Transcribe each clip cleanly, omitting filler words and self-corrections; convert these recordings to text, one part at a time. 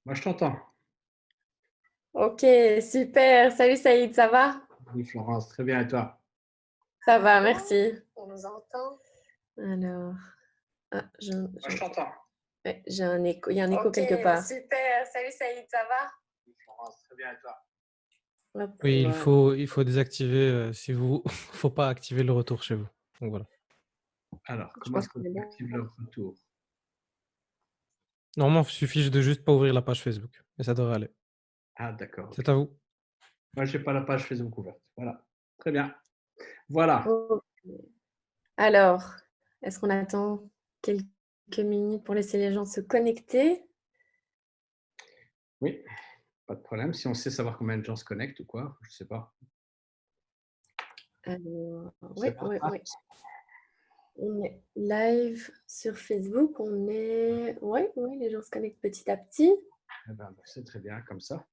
Moi, je t'entends. Ok, super. Salut Saïd, ça va? Oui, Florence, très bien. Et toi? Ça va, merci. On nous entend? Alors, ah, Moi, je t'entends. ouais, j'ai un écho. Il y a un écho quelque part. Super. Salut Saïd, ça va? Oui, Florence, très bien. Et toi? Hop, Oui, il voilà. faut il faut désactiver, si vous faut pas activer le retour chez vous. Donc voilà. Alors, Je comment pense est-ce qu'on qu'on est bon. active le retour? Normalement, il suffit de juste pas ouvrir la page Facebook et ça devrait aller. Ah, d'accord, C'est OK. à vous. Moi, j'ai pas la page Facebook ouverte. Voilà. Très bien. Voilà. Ok. Alors, est-ce qu'on attend quelques minutes pour laisser les gens se connecter? Oui, pas de problème. Si on sait savoir combien de gens se connectent ou quoi, je sais pas. Alors, C'est oui, bien oui, ça? oui. On est live sur Facebook. On est. Oui, oui, les gens se connectent petit à petit. Eh ben, c'est très bien comme ça.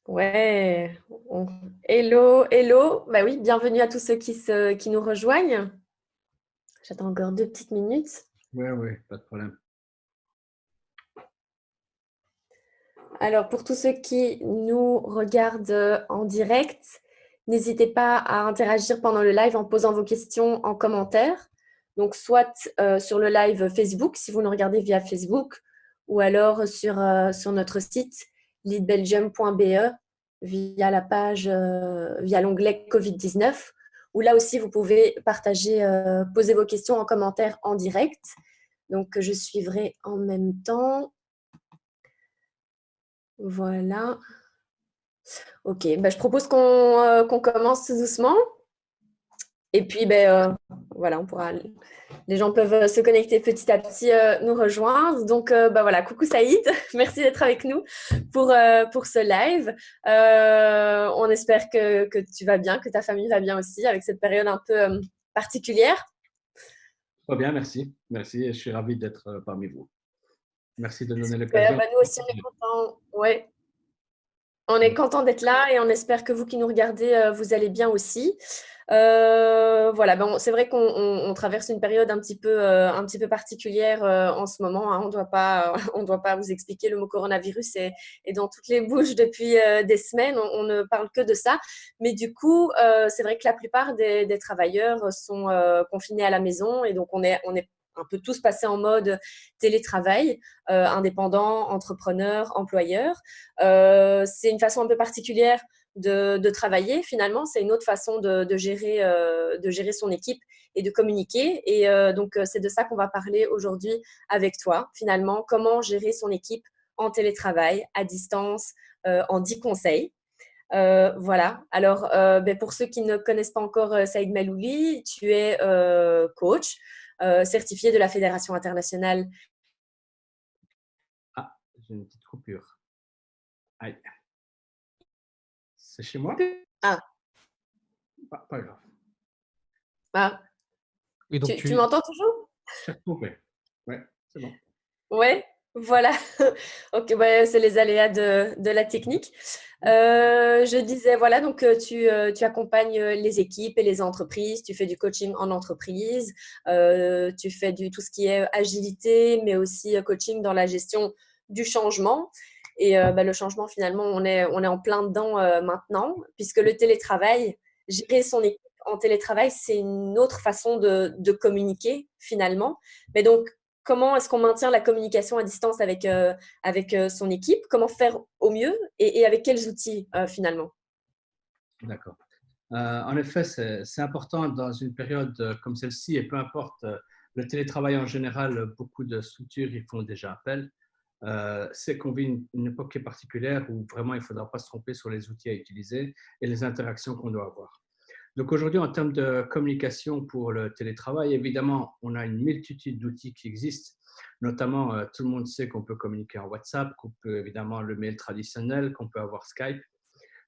Ouais. on- Hello, hello. Bah oui, bienvenue à tous ceux qui nous rejoignent. J'attends encore 2 petites minutes. Oui, oui, pas de problème. Alors, pour tous ceux qui nous regardent en direct, n'hésitez pas à interagir pendant le live en posant vos questions en commentaire. Donc, soit sur le live Facebook, si vous nous regardez via Facebook, ou alors sur notre site leadbelgium.be via la page, via l'onglet Covid-19, où là aussi, vous pouvez partager, poser vos questions en commentaire en direct. Donc, je suivrai en même temps. Voilà. Ok, bah, je propose qu'on commence tout doucement. Et puis, voilà, les gens peuvent se connecter petit à petit, nous rejoindre. Donc, voilà, coucou Saïd, merci d'être avec nous pour ce live. On espère que tu vas bien, que ta famille va bien aussi avec cette période un peu particulière. Très bien, merci. Merci. Je suis ravi d'être parmi vous. Merci de me donner Super, l'occasion. bah, nous aussi, on est contents. Ouais. On est content d'être là et on espère que vous qui nous regardez, vous allez bien aussi. Voilà, c'est vrai qu'on traverse une période un petit peu particulière en ce moment, hein. On doit pas vous expliquer. Le mot coronavirus est dans toutes les bouches depuis des semaines. On ne parle que de ça. Mais du coup, c'est vrai que la plupart des travailleurs sont confinés à la maison et donc on est un peu tous passés en mode télétravail, indépendants, entrepreneurs, employeurs. C'est une façon un peu particulière de travailler finalement. C'est une autre façon de gérer son équipe et de communiquer. Et donc, c'est de ça qu'on va parler aujourd'hui avec toi. Finalement, comment gérer son équipe en télétravail, à distance, en 10 conseils. Voilà. Alors, pour ceux qui ne connaissent pas encore Saïd Malouli, tu es coach, certifié de la Fédération internationale. Ah, j'ai une petite coupure. Aïe. C'est chez moi? Ah, Pas grave. ah. Oui, donc Tu m'entends toujours? J'ai recoupé. Ouais, c'est bon. Ouais, voilà. Ok, c'est les aléas de la technique. Je disais, voilà, donc tu accompagnes les équipes et les entreprises, tu fais du coaching en entreprise, tu fais tout ce qui est agilité, mais aussi coaching dans la gestion du changement. Et le changement, finalement, on est en plein dedans maintenant, puisque le télétravail, gérer son équipe en télétravail, c'est une autre façon de communiquer, finalement. Mais donc, comment est-ce qu'on maintient la communication à distance avec son équipe? Comment faire au mieux et avec quels outils finalement? D'accord. En effet, c'est important dans une période comme celle-ci, et peu importe le télétravail en général, beaucoup de structures y font déjà appel. C'est qu'on vit une époque qui est particulière où vraiment il ne faudra pas se tromper sur les outils à utiliser et les interactions qu'on doit avoir. Donc aujourd'hui, en termes de communication pour le télétravail, évidemment, on a une multitude d'outils qui existent. Notamment, tout le monde sait qu'on peut communiquer en WhatsApp, qu'on peut évidemment le mail traditionnel, qu'on peut avoir Skype.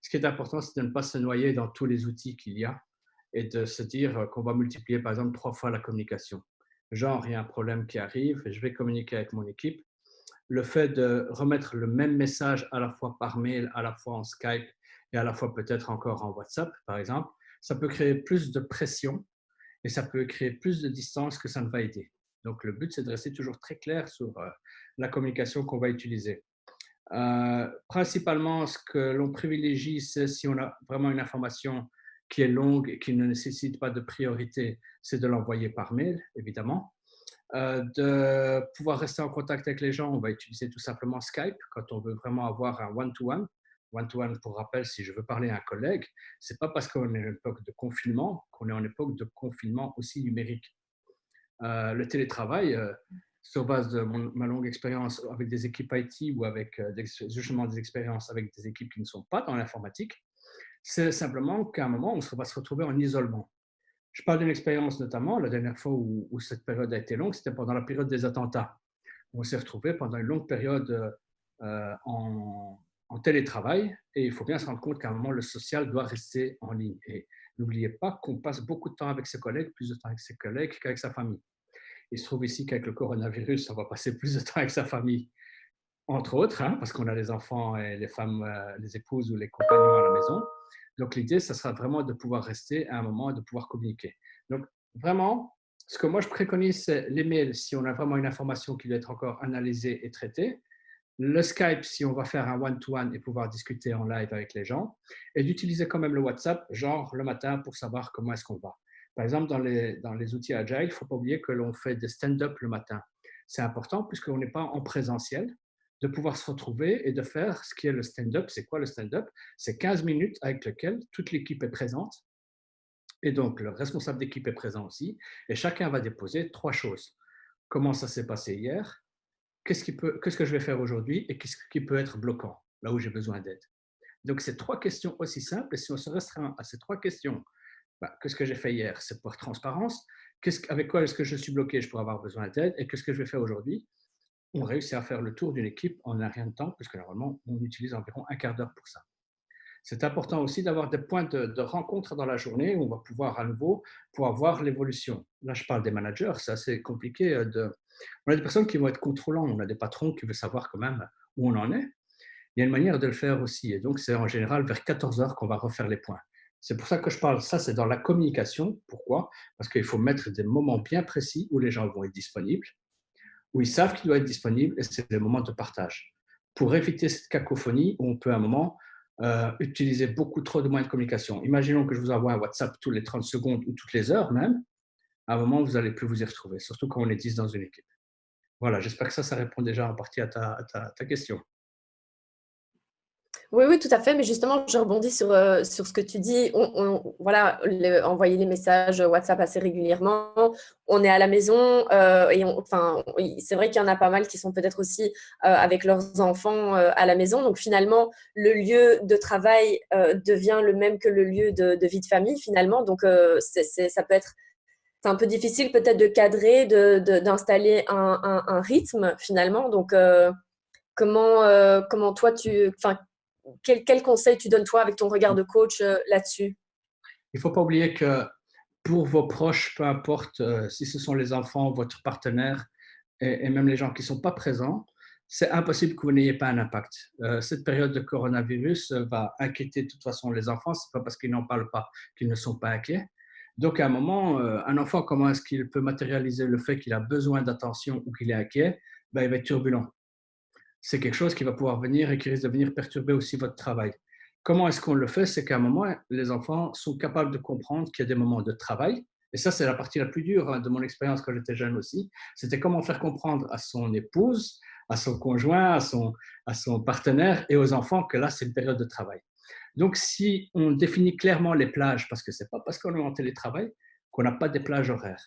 Ce qui est important, c'est de ne pas se noyer dans tous les outils qu'il y a et de se dire qu'on va multiplier par exemple 3 fois la communication. Genre, il y a un problème qui arrive et je vais communiquer avec mon équipe. Le fait de remettre le même message à la fois par mail, à la fois en Skype et à la fois peut-être encore en WhatsApp, par exemple, ça peut créer plus de pression et ça peut créer plus de distance que ça ne va aider. Donc, le but, c'est de rester toujours très clair sur la communication qu'on va utiliser. Principalement, ce que l'on privilégie, c'est si on a vraiment une information qui est longue et qui ne nécessite pas de priorité, c'est de l'envoyer par mail, évidemment. De pouvoir rester en contact avec les gens, on va utiliser tout simplement Skype quand on veut vraiment avoir un one-to-one. One-to-one, pour rappel, si je veux parler à un collègue, ce n'est pas parce qu'on est en époque de confinement qu'on est en époque de confinement aussi numérique. Le télétravail, sur base de ma longue expérience avec des équipes IT ou avec justement des expériences avec des équipes qui ne sont pas dans l'informatique, c'est simplement qu'à un moment, on va se retrouver en isolement. Je parle d'une expérience notamment, la dernière fois où cette période a été longue, c'était pendant la période des attentats. On s'est retrouvé pendant une longue période en télétravail et il faut bien se rendre compte qu'à un moment, le social doit rester en ligne. Et n'oubliez pas qu'on passe beaucoup de temps avec ses collègues, plus de temps avec ses collègues qu'avec sa famille. Il se trouve ici qu'avec le coronavirus, on va passer plus de temps avec sa famille, entre autres, hein, parce qu'on a les enfants et les femmes, les épouses ou les compagnons à la maison. Donc, l'idée, ça sera vraiment de pouvoir rester à un moment et de pouvoir communiquer. Donc, vraiment, ce que moi, je préconise, c'est les mails, si on a vraiment une information qui doit être encore analysée et traitée. Le Skype, si on va faire un one-to-one et pouvoir discuter en live avec les gens. Et d'utiliser quand même le WhatsApp, genre le matin, pour savoir comment est-ce qu'on va. Par exemple, dans les outils Agile, il ne faut pas oublier que l'on fait des stand-up le matin. C'est important puisqu'on n'est pas en présentiel, de pouvoir se retrouver et de faire ce qui est le stand-up. C'est quoi le stand-up? C'est 15 minutes avec lequel toute l'équipe est présente. Et donc, le responsable d'équipe est présent aussi. Et chacun va déposer 3 choses. Comment ça s'est passé hier? Qu'est-ce que je vais faire aujourd'hui? Et qu'est-ce qui peut être bloquant, là où j'ai besoin d'aide? Donc, c'est 3 questions aussi simples. Et si on se restreint à ces 3 questions, qu'est-ce que j'ai fait hier? C'est pour transparence. Avec quoi est-ce que je suis bloqué? Je pourrais avoir besoin d'aide. Et qu'est-ce que je vais faire aujourd'hui? On réussit à faire le tour d'une équipe en un rien de temps, puisque normalement, on utilise environ un quart d'heure pour ça. C'est important aussi d'avoir des points de rencontre dans la journée où on va pouvoir à nouveau pouvoir voir l'évolution. Là, je parle des managers, c'est assez compliqué. On a des personnes qui vont être contrôlants, on a des patrons qui veulent savoir quand même où on en est. Il y a une manière de le faire aussi. Et donc, c'est en général vers 14 heures qu'on va refaire les points. C'est pour ça que je parle, ça c'est dans la communication. Pourquoi? Parce qu'il faut mettre des moments bien précis où les gens vont être disponibles, où ils savent qu'ils doivent être disponibles et c'est le moment de partage. Pour éviter cette cacophonie où on peut à un moment utiliser beaucoup trop de moyens de communication. Imaginons que je vous envoie un WhatsApp tous les 30 secondes ou toutes les heures même. À un moment, vous n'allez plus vous y retrouver, surtout quand on est 10 dans une équipe. Voilà, j'espère que ça répond déjà en partie à ta question. Oui, oui, tout à fait. Mais justement, je rebondis sur ce que tu dis. Voilà, envoyer les messages WhatsApp assez régulièrement. On est à la maison et enfin, c'est vrai qu'il y en a pas mal qui sont peut-être aussi avec leurs enfants à la maison. Donc finalement, le lieu de travail devient le même que le lieu de vie de famille finalement. Donc ça peut être c'est un peu difficile peut-être de cadrer, d'installer un rythme finalement. Donc comment toi enfin, quel conseil tu donnes toi avec ton regard de coach là-dessus? Il ne faut pas oublier que pour vos proches, peu importe si ce sont les enfants, votre partenaire et même les gens qui ne sont pas présents, c'est impossible que vous n'ayez pas un impact. Cette période de coronavirus va inquiéter de toute façon les enfants. Ce n'est pas parce qu'ils n'en parlent pas qu'ils ne sont pas inquiets. Donc, à un moment, un enfant, comment est-ce qu'il peut matérialiser le fait qu'il a besoin d'attention ou qu'il est inquiet? Il va être turbulent. C'est quelque chose qui va pouvoir venir et qui risque de venir perturber aussi votre travail. Comment est-ce qu'on le fait? C'est qu'à un moment, les enfants sont capables de comprendre qu'il y a des moments de travail. Et ça, c'est la partie la plus dure de mon expérience quand j'étais jeune aussi. C'était comment faire comprendre à son épouse, à son conjoint, à son partenaire et aux enfants que là, c'est une période de travail. Donc, si on définit clairement les plages, parce que ce n'est pas parce qu'on est en télétravail qu'on n'a pas des plages horaires.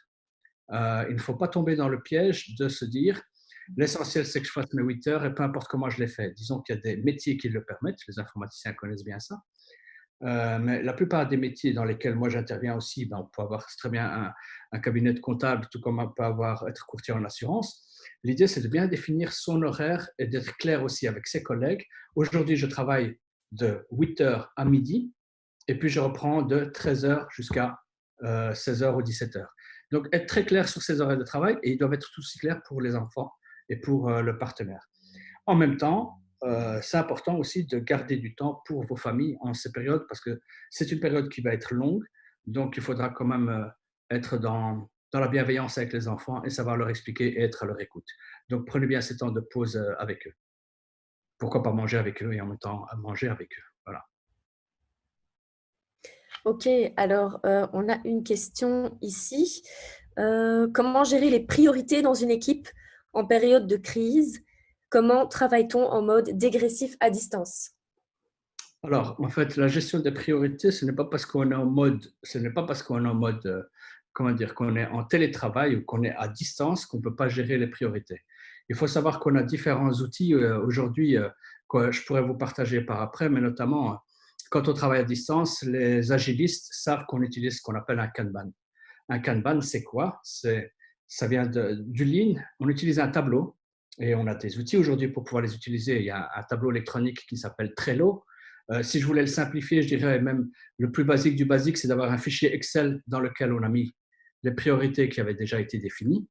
Il ne faut pas tomber dans le piège de se dire l'essentiel, c'est que je fasse mes 8 heures et peu importe comment je les fais. Disons qu'il y a des métiers qui le permettent, les informaticiens connaissent bien ça. Mais la plupart des métiers dans lesquels moi j'interviens aussi, on peut avoir très bien un cabinet de comptable, tout comme on peut être courtier en assurance. L'idée, c'est de bien définir son horaire et d'être clair aussi avec ses collègues. Aujourd'hui, je travaille de 8 heures à midi et puis je reprends de 13 heures jusqu'à 16 heures ou 17 heures. Donc, être très clair sur ses horaires de travail et ils doivent être aussi clairs pour les enfants et pour le partenaire. En même temps, c'est important aussi de garder du temps pour vos familles en ces périodes parce que c'est une période qui va être longue, donc il faudra quand même être dans dans la bienveillance avec les enfants et savoir leur expliquer et être à leur écoute. Donc, prenez bien ces temps de pause avec eux. Pourquoi pas manger avec eux et en même temps manger avec eux. Voilà. Ok, alors on a une question ici. Comment gérer les priorités dans une équipe en période de crise? Comment travaille-t-on en mode dégressif à distance? Alors, en fait, la gestion des priorités, ce n'est pas parce qu'on est en mode, comment dire, qu'on est en télétravail ou qu'on est à distance qu'on ne peut pas gérer les priorités. Il faut savoir qu'on a différents outils aujourd'hui que je pourrais vous partager par après, mais notamment quand on travaille à distance, les agilistes savent qu'on utilise ce qu'on appelle un Kanban. Un Kanban, c'est quoi? Ça vient du Lean. On utilise un tableau et on a des outils aujourd'hui pour pouvoir les utiliser. Il y a un tableau électronique qui s'appelle Trello. Si je voulais le simplifier, je dirais même le plus basique du basique, c'est d'avoir un fichier Excel dans lequel on a mis les priorités qui avaient déjà été définies.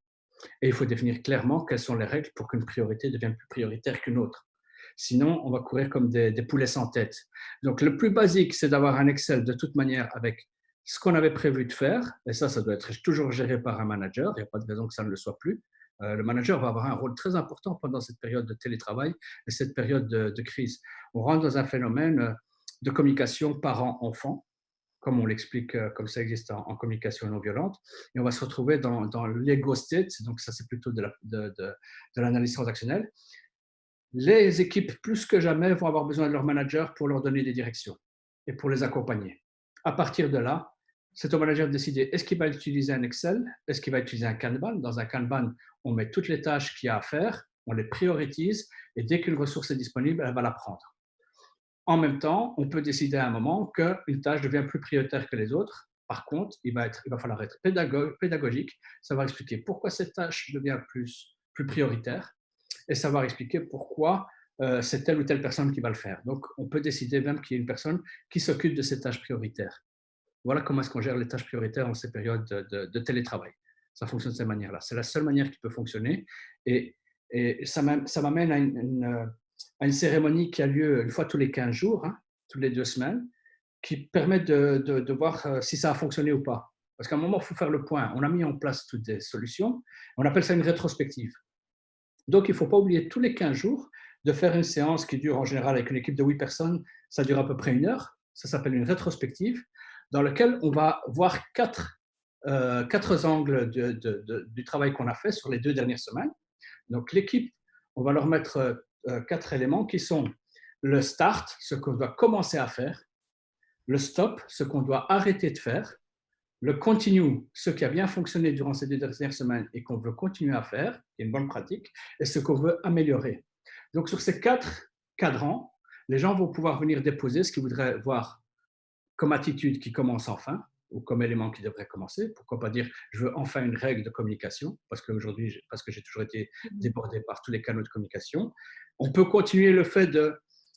Et il faut définir clairement quelles sont les règles pour qu'une priorité devienne plus prioritaire qu'une autre. Sinon, on va courir comme des poulets sans tête. Donc, le plus basique, c'est d'avoir un Excel de toute manière avec ce qu'on avait prévu de faire. Et ça doit être toujours géré par un manager. Il n'y a pas de raison que ça ne le soit plus. Le manager va avoir un rôle très important pendant cette période de télétravail et cette période de crise. On rentre dans un phénomène de communication parent-enfant, comme on l'explique, comme ça existe en communication non violente, et on va se retrouver dans l'ego state, donc ça c'est plutôt de l'analyse transactionnelle. Les équipes, plus que jamais, vont avoir besoin de leur manager pour leur donner des directions et pour les accompagner. À partir de là, c'est au manager de décider est-ce qu'il va utiliser un Excel, est-ce qu'il va utiliser un Kanban. Dans un Kanban, on met toutes les tâches qu'il y a à faire, on les priorise et dès qu'une ressource est disponible, elle va la prendre. En même temps, on peut décider à un moment qu'une tâche devient plus prioritaire que les autres. Par contre, il va falloir être pédagogique, savoir expliquer pourquoi cette tâche devient plus prioritaire et savoir expliquer pourquoi c'est telle ou telle personne qui va le faire. Donc, on peut décider même qu'il y ait une personne qui s'occupe de ces tâches prioritaires. Voilà comment est-ce qu'on gère les tâches prioritaires en ces périodes de télétravail. Ça fonctionne de cette manière-là. C'est la seule manière qui peut fonctionner. Et ça m'amène à une cérémonie qui a lieu une fois tous les 15 jours, hein, tous les 2 semaines, qui permet de voir si ça a fonctionné ou pas. Parce qu'à un moment, il faut faire le point. On a mis en place toutes des solutions. On appelle ça une rétrospective. Donc, il ne faut pas oublier tous les 15 jours de faire une séance qui dure en général avec une équipe de 8 personnes. Ça dure à peu près 1 heure. Ça s'appelle une rétrospective dans laquelle on va voir 4 angles du travail qu'on a fait sur les 2 dernières semaines. Donc, l'équipe, on va leur mettre 4 éléments qui sont le start, ce qu'on doit commencer à faire, le stop, ce qu'on doit arrêter de faire, le continue, ce qui a bien fonctionné durant ces 2 dernières semaines et qu'on veut continuer à faire, qui est une bonne pratique, et ce qu'on veut améliorer. Donc, sur ces 4 cadrans, les gens vont pouvoir venir déposer ce qu'ils voudraient voir comme attitude qui commence enfin, ou comme élément qui devrait commencer. Pourquoi pas dire je veux enfin une règle de communication, parce que j'ai toujours été débordé par tous les canaux de communication. On peut continuer le fait de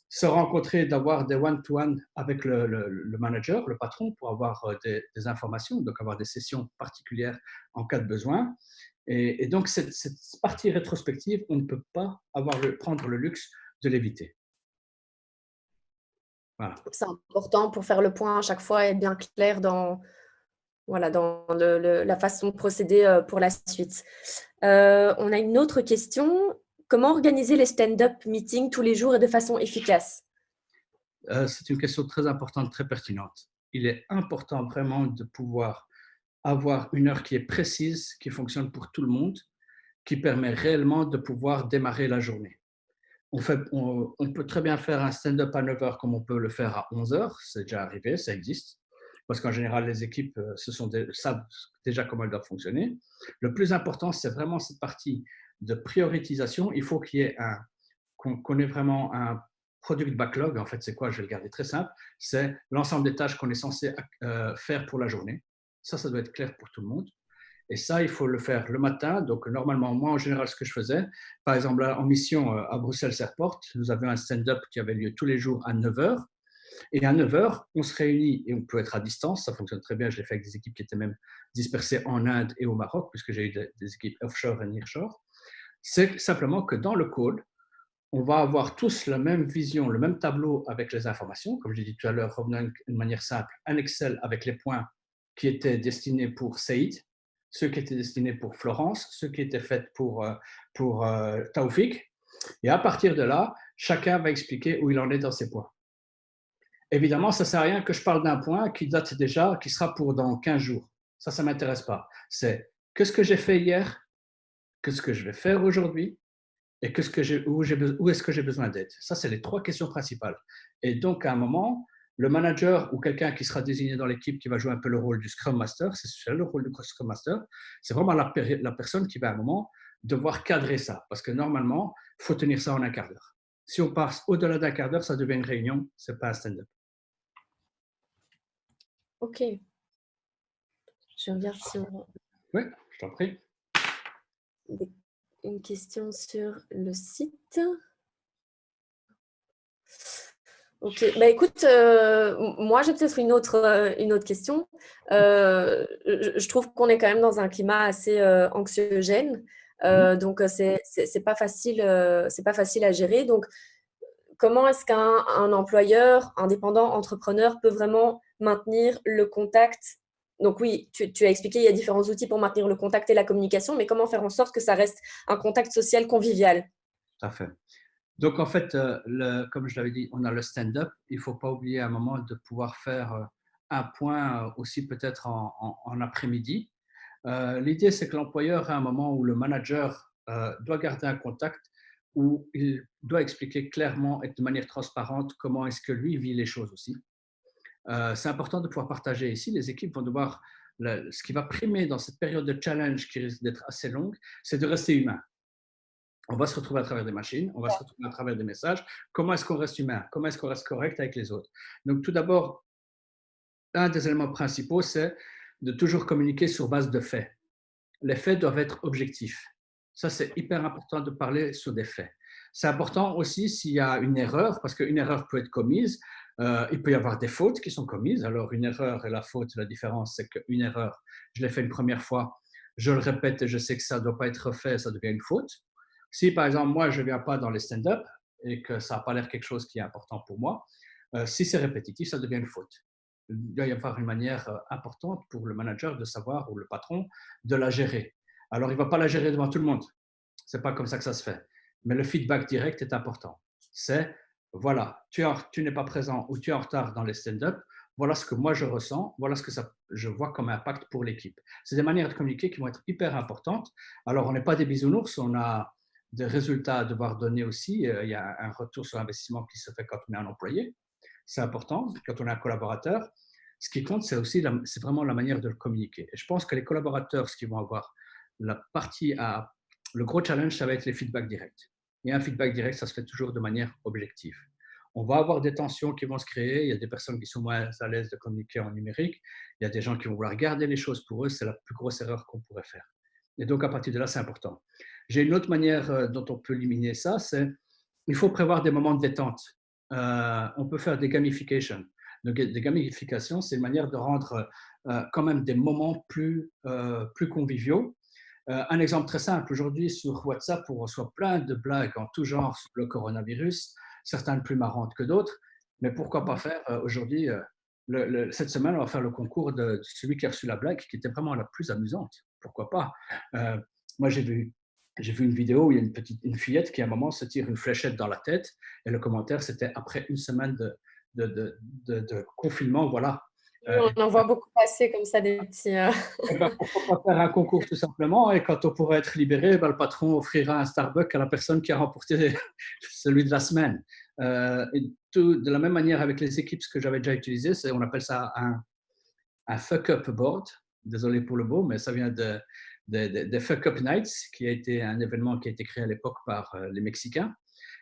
se rencontrer, d'avoir des one-to-one avec le manager, le patron, pour avoir des informations, donc avoir des sessions particulières en cas de besoin. Et donc, cette partie rétrospective, on ne peut pas prendre le luxe de l'éviter. Voilà. C'est important pour faire le point à chaque fois et être bien clair dans la façon de procéder pour la suite. On a une autre question. Comment organiser les stand-up meetings tous les jours et de façon efficace? C'est une question très importante, très pertinente. Il est important vraiment de pouvoir avoir une heure qui est précise, qui fonctionne pour tout le monde, qui permet réellement de pouvoir démarrer la journée. On peut très bien faire un stand-up à 9 heures comme on peut le faire à 11 heures. C'est déjà arrivé, ça existe. Parce qu'en général, les équipes savent déjà comment elles doivent fonctionner. Le plus important, c'est vraiment cette partie de prioritisation. Il faut qu'on ait vraiment un product backlog. En fait, c'est quoi? Je vais le garder très simple. C'est l'ensemble des tâches qu'on est censé faire pour la journée. Ça doit être clair pour tout le monde. Et ça, il faut le faire le matin. Donc, normalement, moi, en général, ce que je faisais, par exemple, en mission à Bruxelles Airport, nous avions un stand-up qui avait lieu tous les jours à 9 heures. Et à 9 heures, on se réunit et on peut être à distance. Ça fonctionne très bien. Je l'ai fait avec des équipes qui étaient même dispersées en Inde et au Maroc, puisque j'ai eu des équipes offshore et nearshore. C'est simplement que dans le call, on va avoir tous la même vision, le même tableau avec les informations. Comme je l'ai dit tout à l'heure, revenant d'une manière simple, un Excel avec les points qui étaient destinés pour Saïd. ceux qui étaient destinés pour Florence, ceux qui étaient faits pour Taoufik. Et à partir de là, chacun va expliquer où il en est dans ses points. Évidemment, ça ne sert à rien que je parle d'un point qui date déjà, qui sera pour dans 15 jours. Ça ne m'intéresse pas. C'est qu'est-ce que j'ai fait hier, qu'est-ce que je vais faire aujourd'hui et où est-ce que j'ai besoin d'aide. Ça, c'est les 3 questions principales. Et donc, à un moment, le manager ou quelqu'un qui sera désigné dans l'équipe qui va jouer un peu le rôle du Scrum Master, c'est le rôle du Scrum Master, c'est vraiment la personne qui va à un moment devoir cadrer ça. Parce que normalement, il faut tenir ça en un quart d'heure. Si on passe au-delà d'un quart d'heure, ça devient une réunion, ce n'est pas un stand-up. Ok. Je regarde si on Oui, je t'en prie. une question sur le site. Ok, bah écoute, moi j'ai peut-être une autre question. Je trouve qu'on est quand même dans un climat assez anxiogène, donc c'est pas facile à gérer. Donc, comment est-ce qu'un employeur, indépendant, entrepreneur peut vraiment maintenir le contact? Donc oui, tu as expliqué, il y a différents outils pour maintenir le contact et la communication, mais comment faire en sorte que ça reste un contact social convivial? Tout à fait. Donc, en fait, comme je l'avais dit, on a le stand-up. Il ne faut pas oublier à un moment de pouvoir faire un point aussi peut-être en après-midi. L'idée, c'est que l'employeur, à un moment où le manager doit garder un contact, où il doit expliquer clairement et de manière transparente comment est-ce que lui vit les choses aussi. C'est important de pouvoir partager ici. Les équipes vont devoir, ce qui va primer dans cette période de challenge qui risque d'être assez longue, c'est de rester humain. On va se retrouver à travers des machines, on va se retrouver à travers des messages. Comment est-ce qu'on reste humain? Comment est-ce qu'on reste correct avec les autres? Donc, tout d'abord, un des éléments principaux, c'est de toujours communiquer sur base de faits. Les faits doivent être objectifs. Ça, c'est hyper important de parler sur des faits. C'est important aussi s'il y a une erreur, parce qu'une erreur peut être commise. Il peut y avoir des fautes qui sont commises. Alors, une erreur et la faute, la différence, c'est qu'une erreur, je l'ai fait une première fois, je le répète et je sais que ça ne doit pas être fait, ça devient une faute. Si, par exemple, moi, je ne viens pas dans les stand-up et que ça n'a pas l'air quelque chose qui est important pour moi, si c'est répétitif, ça devient une faute. Il doit y avoir une manière importante pour le manager de savoir, ou le patron, de la gérer. Alors, il ne va pas la gérer devant tout le monde. Ce n'est pas comme ça que ça se fait. Mais le feedback direct est important. C'est, voilà, tu n'es pas présent ou tu es en retard dans les stand-up, voilà ce que moi je ressens, voilà ce que je vois comme impact pour l'équipe. C'est des manières de communiquer qui vont être hyper importantes. Alors, on n'est pas des bisounours, on a des résultats à devoir donner aussi. Il y a un retour sur investissement qui se fait quand on est un employé. C'est important. Quand on est un collaborateur, ce qui compte, c'est vraiment la manière de le communiquer. Et je pense que les collaborateurs, ce qu'ils vont avoir, le gros challenge, ça va être les feedbacks directs. Et un feedback direct, ça se fait toujours de manière objective. On va avoir des tensions qui vont se créer. Il y a des personnes qui sont moins à l'aise de communiquer en numérique. Il y a des gens qui vont vouloir garder les choses pour eux. C'est la plus grosse erreur qu'on pourrait faire. Et donc, à partir de là, c'est important. J'ai une autre manière dont on peut éliminer ça, c'est il faut prévoir des moments de détente. On peut faire des gamifications. Donc, des gamifications, c'est une manière de rendre quand même des moments plus conviviaux. Un exemple très simple, aujourd'hui sur WhatsApp, on reçoit plein de blagues en tout genre sur le coronavirus, certaines plus marrantes que d'autres, mais pourquoi pas faire aujourd'hui, cette semaine, on va faire le concours de celui qui a reçu la blague qui était vraiment la plus amusante. Pourquoi pas? Moi, j'ai vu une vidéo où il y a une fillette qui à un moment se tire une fléchette dans la tête et le commentaire c'était après une semaine de confinement, voilà. On en voit beaucoup passer comme ça des petits. Ben, pourquoi pas faire un concours tout simplement et quand on pourra être libéré, ben, le patron offrira un Starbucks à la personne qui a remporté celui de la semaine. Et de la même manière avec les équipes, ce que j'avais déjà utilisé, on appelle ça un fuck-up board. Désolé pour le mot, mais ça vient des fuck-up nights, qui a été un événement qui a été créé à l'époque par les Mexicains.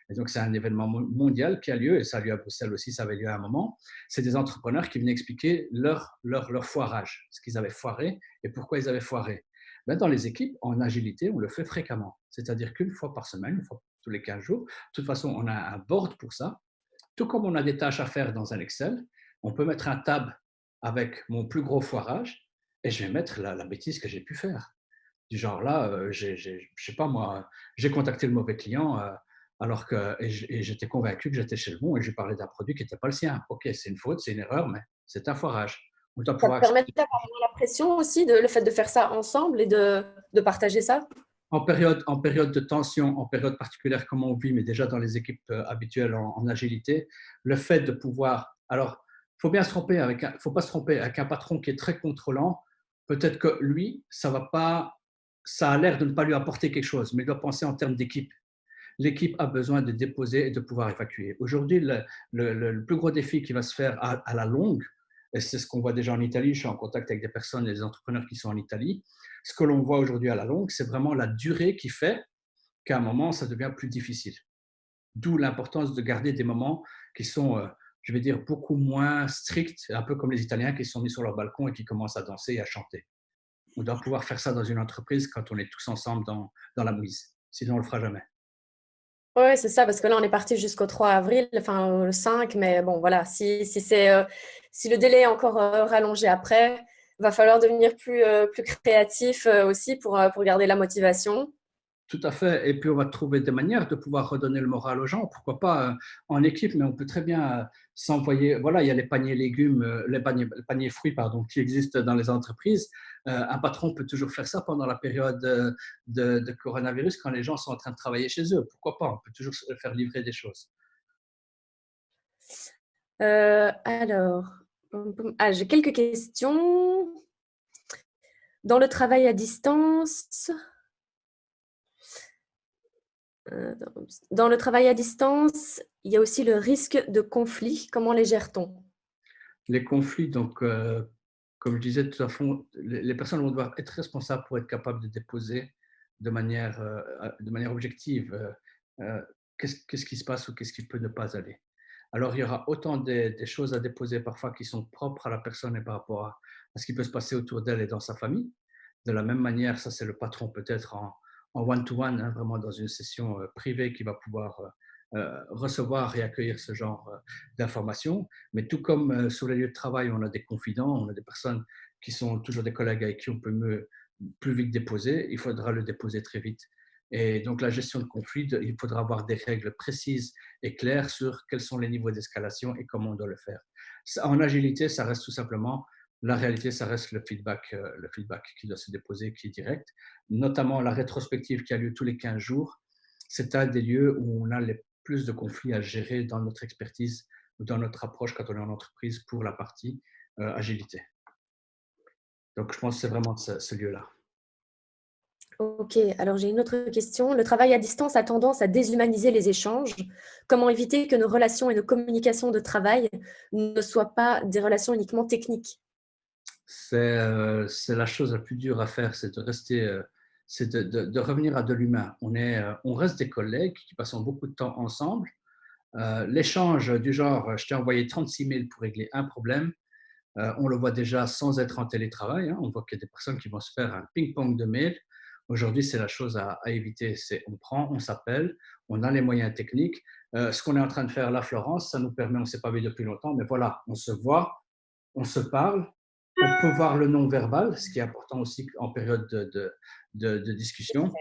Et donc, c'est un événement mondial qui a lieu, et ça a lieu à Bruxelles aussi, ça avait lieu à un moment. C'est des entrepreneurs qui venaient expliquer leur foirage, ce qu'ils avaient foiré et pourquoi ils avaient foiré. Ben, dans les équipes, en agilité, on le fait fréquemment. C'est-à-dire qu'une fois par semaine, une fois tous les 15 jours, de toute façon, on a un board pour ça. Tout comme on a des tâches à faire dans un Excel, on peut mettre un tab avec mon plus gros foirage et je vais mettre la bêtise que j'ai pu faire. Du genre là, je sais pas moi, j'ai contacté le mauvais client alors que et j'étais convaincu que j'étais chez le bon et je lui parlais d'un produit qui n'était pas le sien. Ok, c'est une faute, c'est une erreur, mais c'est un foirage. On doit Ça te pouvoir permet accepter. d'avoir moins la pression aussi, le fait de faire ça ensemble et de partager ça? En période de tension, en période particulière comme on vit, mais déjà dans les équipes habituelles en agilité, le fait de pouvoir… Alors, il faut bien se tromper faut pas se tromper avec un patron qui est très contrôlant. Peut-être que lui, ça a l'air de ne pas lui apporter quelque chose, mais il doit penser en termes d'équipe. L'équipe a besoin de déposer et de pouvoir évacuer. Aujourd'hui, le plus gros défi qui va se faire à la longue, et c'est ce qu'on voit déjà en Italie, je suis en contact avec des personnes, des entrepreneurs qui sont en Italie, ce que l'on voit aujourd'hui à la longue, c'est vraiment la durée qui fait qu'à un moment, ça devient plus difficile. D'où l'importance de garder des moments qui sont, je vais dire, beaucoup moins stricts, un peu comme les Italiens qui sont mis sur leur balcon et qui commencent à danser et à chanter. On doit pouvoir faire ça dans une entreprise quand on est tous ensemble dans la mise. Sinon, on ne le fera jamais. Oui, c'est ça, parce que là, on est parti jusqu'au 3 avril, enfin le 5, mais bon, voilà, si le délai est encore rallongé après, il va falloir devenir plus créatif aussi pour garder la motivation. Tout à fait. Et puis, on va trouver des manières de pouvoir redonner le moral aux gens. Pourquoi pas en équipe, mais on peut très bien s'envoyer. Voilà, il y a les paniers légumes, les paniers fruits, pardon, qui existent dans les entreprises. Un patron peut toujours faire ça pendant la période de coronavirus quand les gens sont en train de travailler chez eux. Pourquoi pas? On peut toujours se faire livrer des choses. Alors, j'ai quelques questions. Dans le travail à distance, dans le travail à distance, il y a aussi le risque de conflit. Comment les gère-t-on? Les conflits, donc, comme je disais, tout à fait, les personnes vont devoir être responsables pour être capables de déposer de manière objective qu'est-ce qui se passe ou qu'est-ce qui peut ne pas aller. Alors, il y aura autant des choses à déposer parfois qui sont propres à la personne et par rapport à ce qui peut se passer autour d'elle et dans sa famille. De la même manière, ça c'est le patron peut-être en one-to-one, hein, vraiment dans une session privée qui va pouvoir recevoir et accueillir ce genre d'informations. Mais tout comme sur les lieux de travail, on a des confidents, on a des personnes qui sont toujours des collègues avec qui on peut plus vite déposer, il faudra le déposer très vite. Et donc la gestion de conflit, il faudra avoir des règles précises et claires sur quels sont les niveaux d'escalation et comment on doit le faire. En agilité, ça reste tout simplement, la réalité, ça reste le feedback qui doit se déposer, qui est direct. Notamment la rétrospective qui a lieu tous les 15 jours. C'est un des lieux où on a les plus de conflits à gérer dans notre expertise ou dans notre approche quand on est en entreprise pour la partie agilité. Donc, je pense que c'est vraiment ce lieu-là. Ok, alors j'ai une autre question. Le travail à distance a tendance à déshumaniser les échanges. Comment éviter que nos relations et nos communications de travail ne soient pas des relations uniquement techniques? C'est la chose la plus dure à faire, c'est de rester, c'est de revenir à de l'humain. On reste des collègues qui passent beaucoup de temps ensemble. L'échange du genre, je t'ai envoyé 36 mails pour régler un problème, on le voit déjà sans être en télétravail. Hein. On voit qu'il y a des personnes qui vont se faire un ping-pong de mails. Aujourd'hui, c'est la chose à éviter. On prend, on s'appelle, on a les moyens techniques. Ce qu'on est en train de faire là, Florence, ça nous permet, on ne s'est pas vu depuis longtemps, mais voilà, on se voit, on se parle, on peut voir le non-verbal, ce qui est important aussi en période de discussion.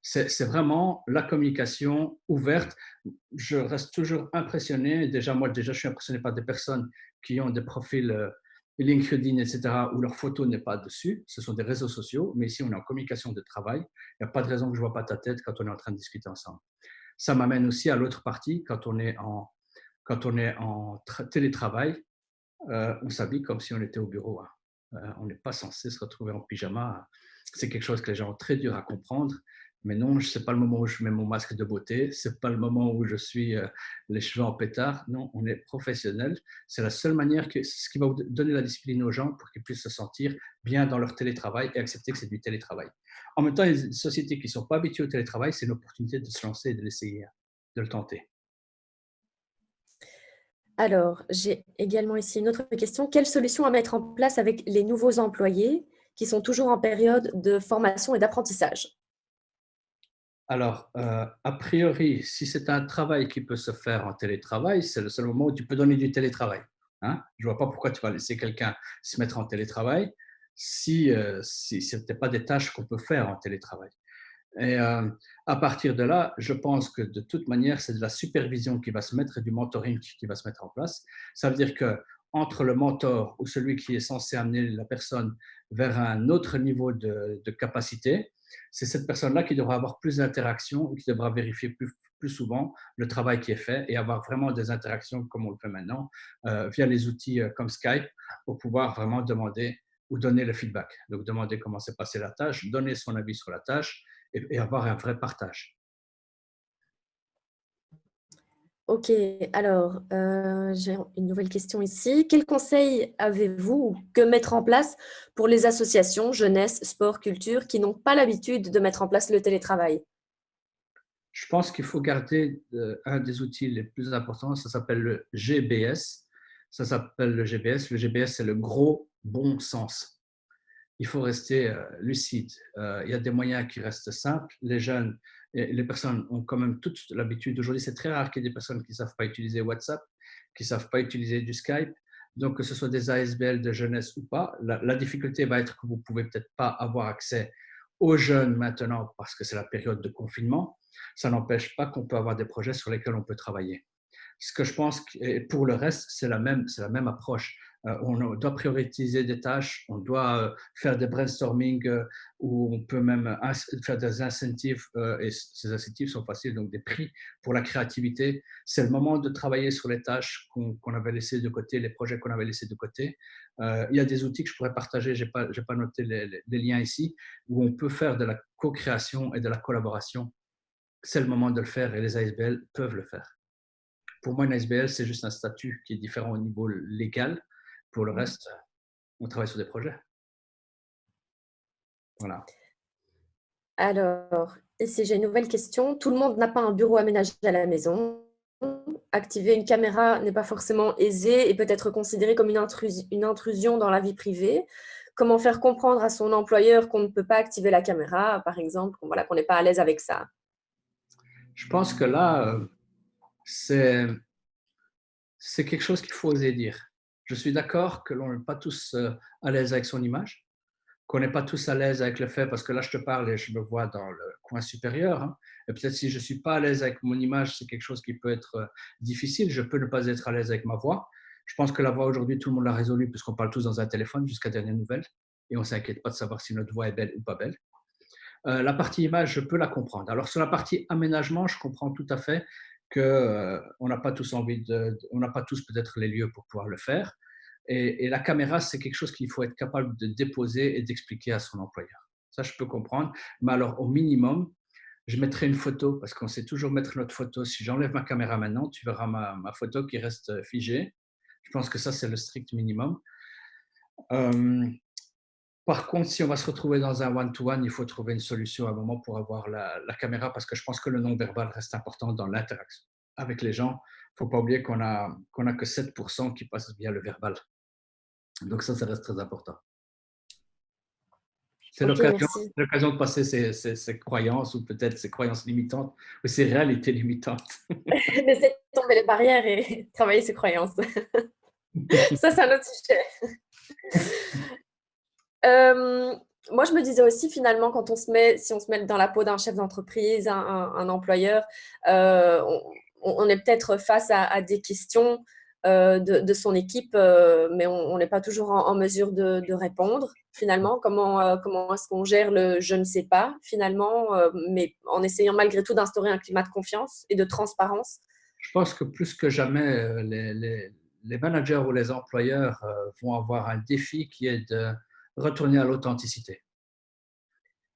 C'est vraiment la communication ouverte. Je reste toujours impressionné. Déjà, je suis impressionné par des personnes qui ont des profils LinkedIn, etc., où leur photo n'est pas dessus. Ce sont des réseaux sociaux, mais ici, on est en communication de travail. Il n'y a pas de raison que je ne vois pas ta tête quand on est en train de discuter ensemble. Ça m'amène aussi à l'autre partie, quand on est en télétravail, on s'habille comme si on était au bureau. Hein. On n'est pas censé se retrouver en pyjama. C'est quelque chose que les gens ont très dur à comprendre. Mais non, ce n'est pas le moment où je mets mon masque de beauté, ce n'est pas le moment où je suis les cheveux en pétard. Non, on est professionnel. C'est la seule manière, ce qui va donner la discipline aux gens pour qu'ils puissent se sentir bien dans leur télétravail et accepter que c'est du télétravail. En même temps, les sociétés qui ne sont pas habituées au télétravail, c'est une opportunité de se lancer et de l'essayer, de le tenter. Alors, j'ai également ici une autre question. Quelles solutions à mettre en place avec les nouveaux employés qui sont toujours en période de formation et d'apprentissage? Alors, a priori, si c'est un travail qui peut se faire en télétravail, c'est le seul moment où tu peux donner du télétravail. Hein. Je ne vois pas pourquoi tu vas laisser quelqu'un se mettre en télétravail si ce n'était pas des tâches qu'on peut faire en télétravail. Et à partir de là, je pense que de toute manière, c'est de la supervision qui va se mettre et du mentoring qui va se mettre en place. Ça veut dire que entre le mentor ou celui qui est censé amener la personne vers un autre niveau de capacité, c'est cette personne-là qui devra avoir plus d'interactions, qui devra vérifier plus souvent le travail qui est fait et avoir vraiment des interactions comme on le fait maintenant via les outils comme Skype pour pouvoir vraiment demander ou donner le feedback. Donc, demander comment s'est passée la tâche, donner son avis sur la tâche et avoir un vrai partage. Ok, alors j'ai une nouvelle question ici. Quels conseils avez-vous ou que mettre en place pour les associations, jeunesse, sport, culture, qui n'ont pas l'habitude de mettre en place le télétravail? Je pense qu'il faut garder un des outils les plus importants, ça s'appelle le GBS. Ça s'appelle le GBS. Le GBS, c'est le gros bon sens. Il faut rester lucide. Il y a des moyens qui restent simples. Les jeunes et les personnes ont quand même toute l'habitude. Aujourd'hui, c'est très rare qu'il y ait des personnes qui ne savent pas utiliser WhatsApp, qui ne savent pas utiliser du Skype. Donc, que ce soit des ASBL de jeunesse ou pas, la difficulté va être que vous ne pouvez peut-être pas avoir accès aux jeunes maintenant parce que c'est la période de confinement. Ça n'empêche pas qu'on peut avoir des projets sur lesquels on peut travailler. Ce que je pense, et pour le reste, c'est la même approche. On doit prioriser des tâches, on doit faire des brainstorming où on peut même faire des incentives, et ces incentives sont faciles, donc des prix pour la créativité. C'est le moment de travailler sur les tâches qu'on avait laissées de côté, les projets qu'on avait laissés de côté. Il y a des outils que je pourrais partager, je n'ai pas noté les liens ici, où on peut faire de la co-création et de la collaboration. C'est le moment de le faire et les ASBL peuvent le faire. Pour moi, une ASBL, c'est juste un statut qui est différent au niveau légal. Pour le reste, on travaille sur des projets. Voilà. Alors, ici j'ai une nouvelle question. Tout le monde n'a pas un bureau aménagé à la maison. Activer une caméra n'est pas forcément aisé et peut être considéré comme une intrusion dans la vie privée. Comment faire comprendre à son employeur qu'on ne peut pas activer la caméra, par exemple, qu'on n'est pas à l'aise avec ça? Je pense que là, c'est quelque chose qu'il faut oser dire. Je suis d'accord que l'on n'est pas tous à l'aise avec son image, qu'on n'est pas tous à l'aise avec le fait, parce que là, je te parle et je me vois dans le coin supérieur. Hein, et peut-être si je ne suis pas à l'aise avec mon image, c'est quelque chose qui peut être difficile. Je peux ne pas être à l'aise avec ma voix. Je pense que la voix, aujourd'hui, tout le monde l'a résolu puisqu'on parle tous dans un téléphone jusqu'à dernière nouvelle. Et on ne s'inquiète pas de savoir si notre voix est belle ou pas belle. La partie image, je peux la comprendre. Alors, sur la partie aménagement, je comprends tout à fait qu'on n'a pas tous envie on n'a pas tous peut-être les lieux pour pouvoir le faire. Et la caméra, c'est quelque chose qu'il faut être capable de déposer et d'expliquer à son employeur. Ça, je peux comprendre. Mais alors, au minimum, je mettrai une photo parce qu'on sait toujours mettre notre photo. Si j'enlève ma caméra maintenant, tu verras ma photo qui reste figée. Je pense que ça, c'est le strict minimum. Par contre, si on va se retrouver dans un one-to-one, il faut trouver une solution à un moment pour avoir la caméra parce que je pense que le non-verbal reste important dans l'interaction avec les gens. Il ne faut pas oublier qu'on a que 7% qui passent via le verbal. Donc ça reste très important. C'est Ok, merci. l'occasion de passer ces croyances ou peut-être ces croyances limitantes ou ces réalités limitantes. D'essayer de tomber les barrières et travailler ses croyances. Ça, c'est un autre sujet. Moi, je me disais aussi, finalement, si on se met dans la peau d'un chef d'entreprise, un employeur, on est peut-être face à des questions de son équipe, mais on n'est pas toujours en mesure de répondre. Finalement, comment est-ce qu'on gère le je ne sais pas, finalement, mais en essayant malgré tout d'instaurer un climat de confiance et de transparence. Je pense que plus que jamais, les managers ou les employeurs vont avoir un défi qui est de retourner à l'authenticité.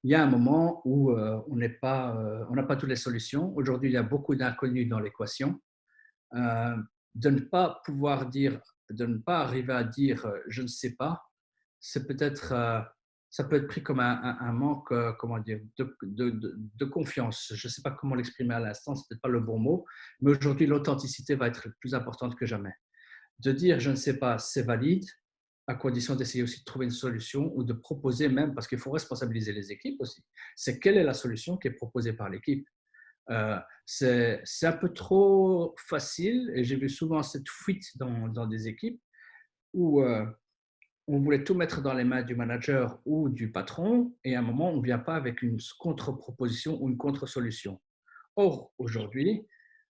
Il y a un moment où on n'a pas toutes les solutions. Aujourd'hui, il y a beaucoup d'inconnus dans l'équation. De ne pas pouvoir dire, de ne pas arriver à dire je ne sais pas, c'est peut-être, ça peut être pris comme un manque, comment dire, de confiance. Je ne sais pas comment l'exprimer à l'instant, c'est peut-être pas le bon mot, mais aujourd'hui, l'authenticité va être plus importante que jamais. De dire je ne sais pas, c'est valide, à condition d'essayer aussi de trouver une solution ou de proposer même, parce qu'il faut responsabiliser les équipes aussi. C'est quelle est la solution qui est proposée par l'équipe. C'est un peu trop facile et j'ai vu souvent cette fuite dans des équipes où on voulait tout mettre dans les mains du manager ou du patron et à un moment on ne vient pas avec une contre-proposition ou une contre-solution. Or, aujourd'hui,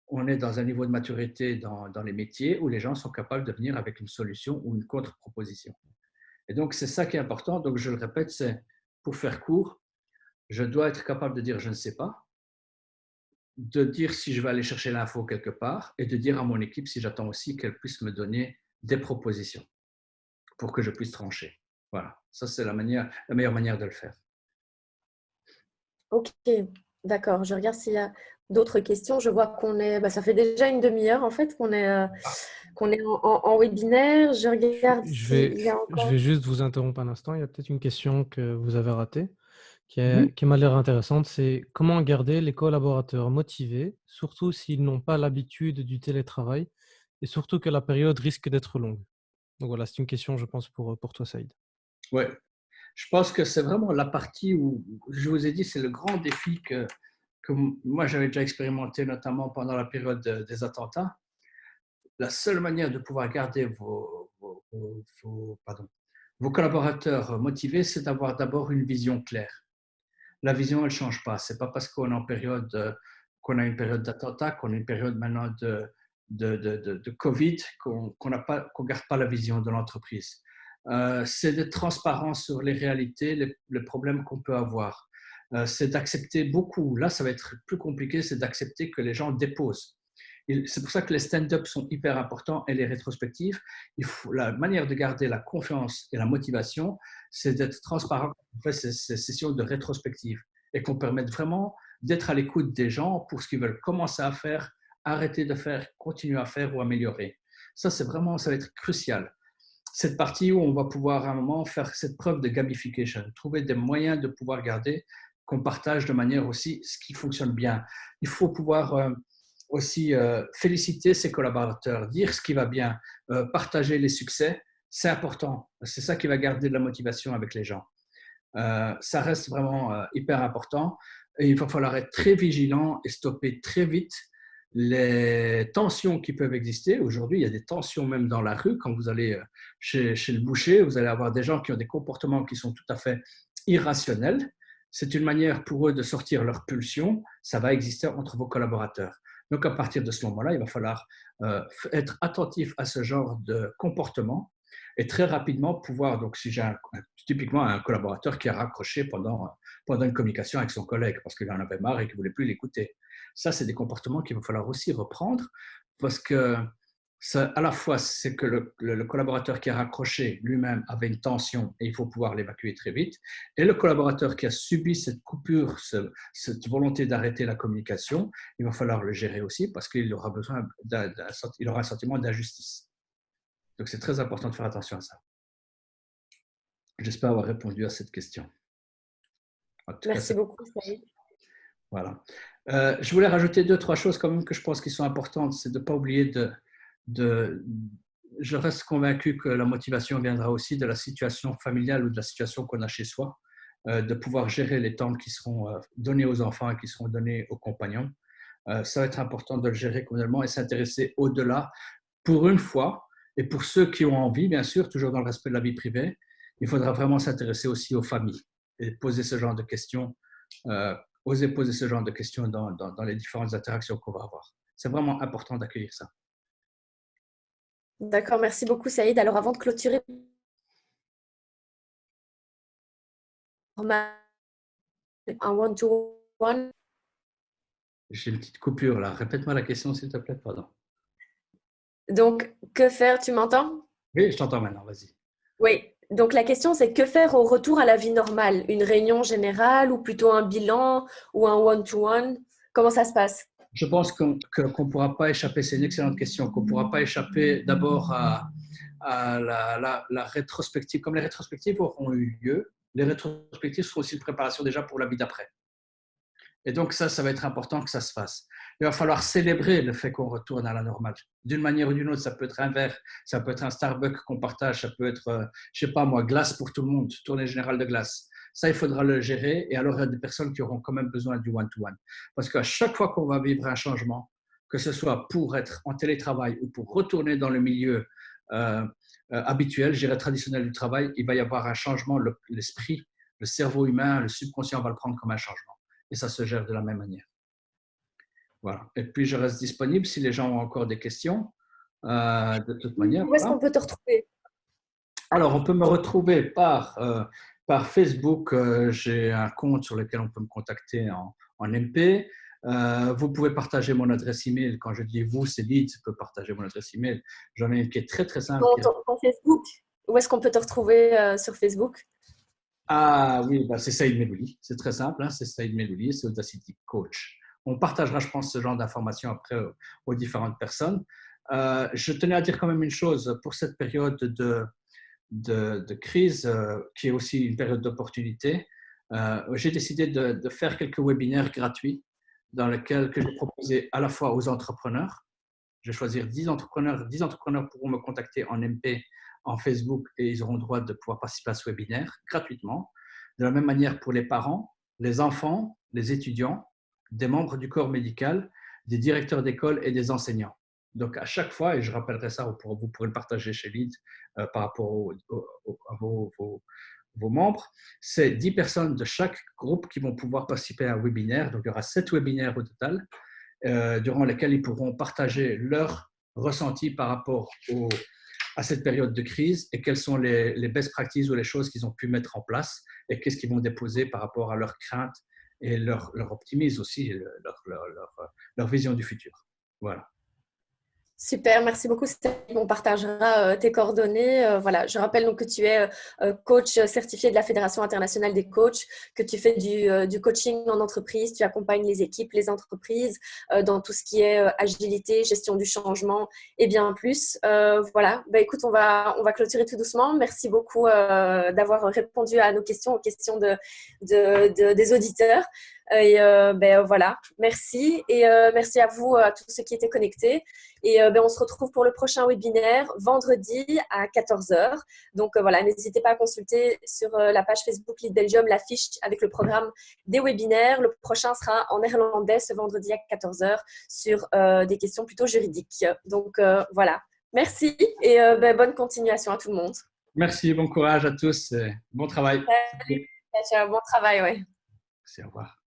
on est dans un niveau de maturité dans les métiers où les gens sont capables de venir avec une solution ou une contre-proposition. Et donc, c'est ça qui est important. Donc, je le répète, c'est pour faire court, je dois être capable de dire je ne sais pas, de dire si je vais aller chercher l'info quelque part et de dire à mon équipe si j'attends aussi qu'elle puisse me donner des propositions pour que je puisse trancher. Voilà, ça c'est la meilleure manière de le faire. Ok, d'accord. Je regarde s'il y a d'autres questions. Je vois qu'on est, ça fait déjà une demi-heure en fait qu'on est en webinaire. Je regarde s'il y a Je encore. vais juste vous interrompre un instant. Il y a peut-être une question que vous avez ratée Mhm. qui m'a l'air intéressante. C'est comment garder les collaborateurs motivés, surtout s'ils n'ont pas l'habitude du télétravail et surtout que la période risque d'être longue. Donc voilà, c'est une question, je pense, pour toi, Saïd. Ouais, je pense que c'est vraiment la partie où je vous ai dit, c'est le grand défi que moi j'avais déjà expérimenté, notamment pendant la période des attentats. La seule manière de pouvoir garder vos collaborateurs motivés, c'est d'avoir d'abord une vision claire. La vision, elle ne change pas. Ce n'est pas parce qu'on est en période, qu'on a une période d'attentat, qu'on a une période maintenant de Covid, qu'on ne garde pas la vision de l'entreprise. C'est d'être transparent sur les réalités, les problèmes qu'on peut avoir. C'est d'accepter beaucoup. Là, ça va être plus compliqué, c'est d'accepter que les gens déposent. C'est pour ça que les stand-up sont hyper importants et les rétrospectives. La manière de garder la confiance et la motivation, c'est d'être transparent quand on fait ces sessions de rétrospective et qu'on permette vraiment d'être à l'écoute des gens pour ce qu'ils veulent commencer à faire, arrêter de faire, continuer à faire ou améliorer. Ça, c'est vraiment, ça va être crucial. Cette partie où on va pouvoir à un moment faire cette preuve de gamification, trouver des moyens de pouvoir garder, qu'on partage de manière aussi ce qui fonctionne bien. Il faut pouvoir aussi féliciter ses collaborateurs, dire ce qui va bien, partager les succès, c'est important. C'est ça qui va garder de la motivation avec les gens. Ça reste vraiment hyper important et il va falloir être très vigilant et stopper très vite les tensions qui peuvent exister. Aujourd'hui, il y a des tensions même dans la rue. Quand vous allez chez le boucher, vous allez avoir des gens qui ont des comportements qui sont tout à fait irrationnels. C'est une manière pour eux de sortir leur pulsion. Ça va exister entre vos collaborateurs. Donc, à partir de ce moment-là, il va falloir être attentif à ce genre de comportement et très rapidement pouvoir, donc si j'ai typiquement un collaborateur qui a raccroché pendant une communication avec son collègue parce qu'il en avait marre et qu'il ne voulait plus l'écouter. Ça, c'est des comportements qu'il va falloir aussi reprendre parce que ça, à la fois, c'est que le collaborateur qui a raccroché lui-même avait une tension et il faut pouvoir l'évacuer très vite. Et le collaborateur qui a subi cette coupure, cette volonté d'arrêter la communication, il va falloir le gérer aussi parce qu'il aura besoin il aura un sentiment d'injustice. Donc, c'est très important de faire attention à ça. J'espère avoir répondu à cette question. Merci beaucoup, Saïd. Voilà. Je voulais rajouter 2-3 choses quand même que je pense qui sont importantes. C'est de ne pas oublier je reste convaincu que la motivation viendra aussi de la situation familiale ou de la situation qu'on a chez soi, de pouvoir gérer les temps qui seront donnés aux enfants et qui seront donnés aux compagnons. Ça va être important de le gérer communément et s'intéresser au-delà. Pour une fois, et pour ceux qui ont envie, bien sûr, toujours dans le respect de la vie privée, il faudra vraiment s'intéresser aussi aux familles et poser ce genre de questions, oser poser ce genre de questions dans les différentes interactions qu'on va avoir. C'est vraiment important d'accueillir ça. D'accord, merci beaucoup, Saïd. Alors, avant de clôturer, un one-to-one. J'ai une petite coupure là. Répète-moi la question, s'il te plaît. Pardon. Donc, que faire? Tu m'entends? Oui, je t'entends maintenant. Vas-y. Oui. Donc, la question, c'est que faire au retour à la vie normale? Une réunion générale ou plutôt un bilan ou un one-to-one? Comment ça se passe? Je pense qu'on ne pourra pas échapper, c'est une excellente question, qu'on ne pourra pas échapper d'abord à la rétrospective. Comme les rétrospectives auront eu lieu, les rétrospectives seront aussi une préparation déjà pour la vie d'après. Et donc ça va être important que ça se fasse. Il va falloir célébrer le fait qu'on retourne à la normale. D'une manière ou d'une autre, ça peut être un verre, ça peut être un Starbucks qu'on partage, ça peut être, je ne sais pas moi, glace pour tout le monde, tournée générale de glace. Ça, il faudra le gérer. Et alors, il y a des personnes qui auront quand même besoin du one-to-one. Parce qu'à chaque fois qu'on va vivre un changement, que ce soit pour être en télétravail ou pour retourner dans le milieu habituel, je dirais traditionnel du travail, il va y avoir un changement. L'esprit, le cerveau humain, le subconscient va le prendre comme un changement. Et ça se gère de la même manière. Voilà. Et puis, je reste disponible si les gens ont encore des questions. De toute manière. Où est-ce qu'on peut te retrouver? Alors, on peut me retrouver par Facebook. J'ai un compte sur lequel on peut me contacter en MP. Vous pouvez partager mon adresse email. Quand je dis vous, c'est Leeds, je peux partager mon adresse email. J'en ai une qui est très, très simple. Ton Facebook, où est-ce qu'on peut te retrouver sur Facebook? Ah oui, bah c'est Saïd Melouli. C'est très simple, hein, c'est Saïd Melouli, c'est Audacity Coach. On partagera, je pense, ce genre d'informations après aux différentes personnes. Je tenais à dire quand même une chose, pour cette période de crise, qui est aussi une période d'opportunité, j'ai décidé de faire quelques webinaires gratuits dans lesquels que j'ai proposé à la fois aux entrepreneurs. Je vais choisir 10 entrepreneurs. 10 entrepreneurs pourront me contacter en MP, en Facebook, et ils auront le droit de pouvoir participer à ce webinaire gratuitement. De la même manière pour les parents, les enfants, les étudiants, des membres du corps médical, des directeurs d'école et des enseignants. Donc, à chaque fois, et je rappellerai ça, vous pourrez le partager chez Leeds par rapport à vos membres, c'est 10 personnes de chaque groupe qui vont pouvoir participer à un webinaire. Donc, il y aura 7 webinaires au total, durant lesquels ils pourront partager leur ressenti par rapport à cette période de crise et quelles sont les best practices ou les choses qu'ils ont pu mettre en place et qu'est-ce qu'ils vont déposer par rapport à leurs craintes et leur optimisme aussi, leur vision du futur. Voilà. Super, merci beaucoup. On partagera tes coordonnées. Voilà, je rappelle donc que tu es coach certifié de la Fédération internationale des coachs, que tu fais du coaching en entreprise, tu accompagnes les équipes, les entreprises dans tout ce qui est agilité, gestion du changement et bien plus. Voilà, bah, écoute, on va clôturer tout doucement. Merci beaucoup d'avoir répondu à nos questions, aux questions des auditeurs. Et voilà, merci. Et merci à vous, à tous ceux qui étaient connectés. Et on se retrouve pour le prochain webinaire vendredi à 14h. Donc voilà, n'hésitez pas à consulter sur la page Facebook Lead Belgium l'affiche avec le programme des webinaires. Le prochain sera en néerlandais ce vendredi à 14h sur des questions plutôt juridiques. Donc voilà, merci et bonne continuation à tout le monde. Merci, bon courage à tous et bon travail. Salut, ciao, bon travail, ouais. Merci, au revoir.